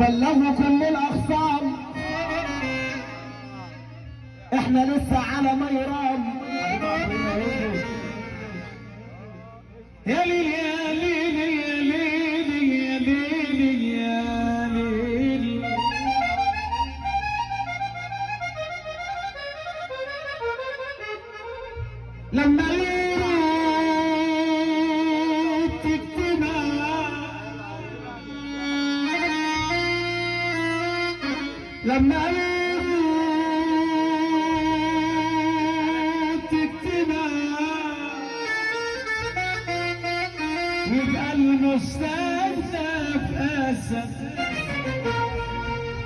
بلغوا كل الاقسام احنا لسه على ما يرام. يا ليل يا ليل يا ليل يا ليل يا ليل. لما لما تكتنا يبقى المستهدف اسد.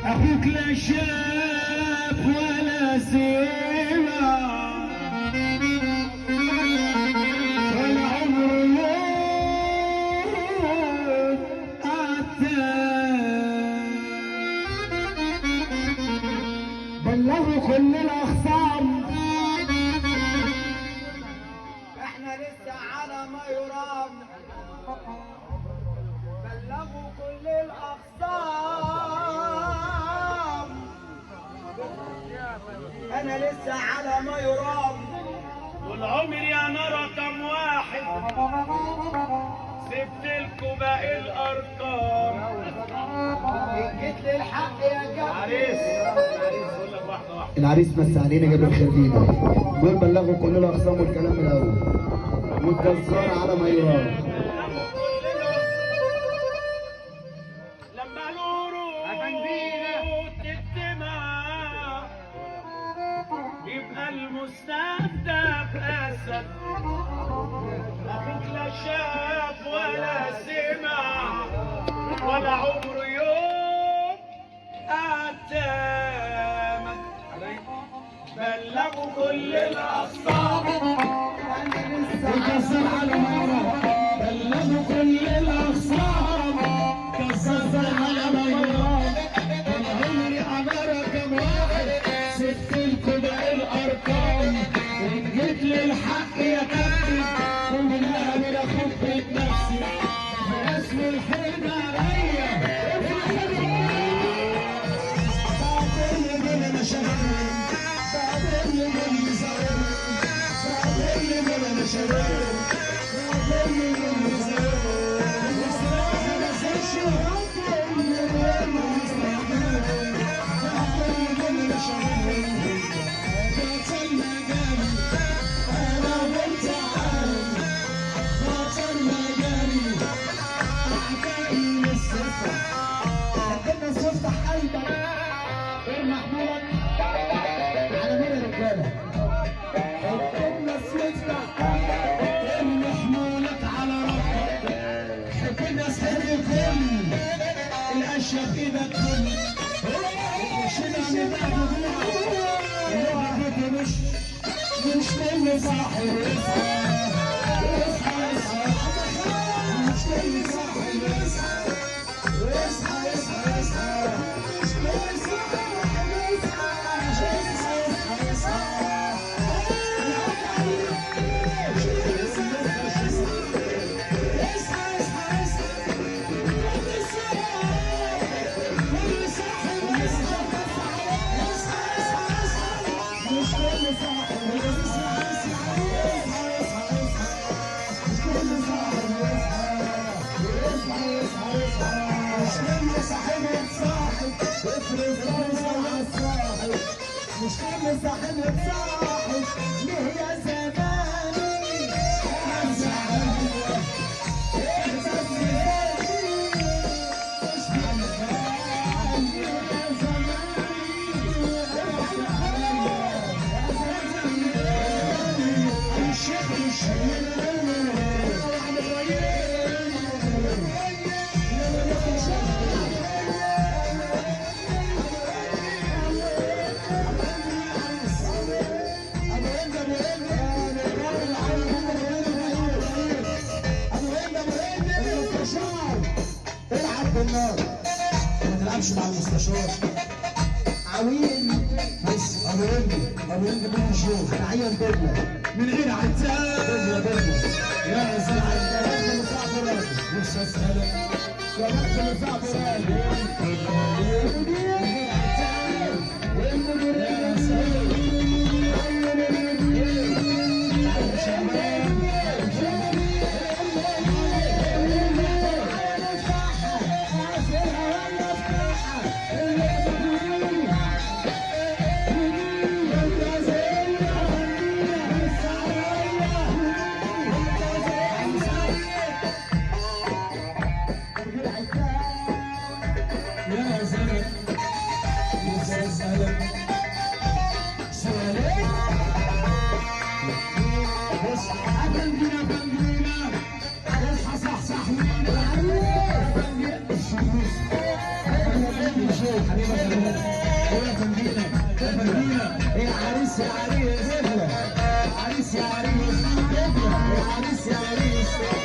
اخوك لا شاف ولا سمع ولا عمره يوم بلغوا كل الاخصام احنا لسه على ما يرام. بلغوا كل الاخصام انا لسه على ما يرام. والعمر انا رقم واحد سبت لكم باقي الارقام. ان جيت للحق يا كابتن عريس قول لك واحده واحده. العريس بس علينا جاب الخريده دول بلغوا كل الاقسام والكلام من الاول والجزار على ما يرام. لما الورود تجتمع يبقى المستهدف اسد. اخوك لا شاف ولا سمع ولا عمره يوم اتامك. بلغوا كل الاقسام الجزار على ما يرام. بلغوا كل الاقسام الجزار على ما يرام. العمر انا رقم واحد سبت لكم باقي الارقام. ان جيت للحق يا كابتن كلها من اخوك بنفسي اسم الحين عليا. بعدين من انا شغال بعدين من زعل بعدين من انا شغال بعدين من زعل مستعد ما زالش بعدين من انا شغال بطل مجالي انا وانت عالم. بطل مجالي اعدائي للصفة قدمنا صفة قلبك غير محمولك على مين الرجالة. قدمنا صفة غير محمولك على ربك. حبنا سحر الكل الاشياء في ايدك كل وشنا من بعد جوع مش كل صاحب يصحى اصحى اصحى مش كل صاحب يصحى اصحى اصحى اصحى مش كل صاحب يصحى اصحى اصحى مش كل صاحب صاحب ليه يا زماني انا زعلان احساس زماني مش بالغالي يا زماني الشيخ الشهير النار ما تلعبش مع المستشار. عويل بص ابو هند من الشوف انا عيان بدله من غير عتاب بدله يا زلمه انت راجل صعب راجل مش هسهلك يا راجل صعب راجل يا زلمة يا زلمة سلام بص أفندينا أفندينا اصحى صحصح لينا حبيبي يا أفندينا أفندينا يا عريس يا عريس عريس يا عريس يا عريس يا عريس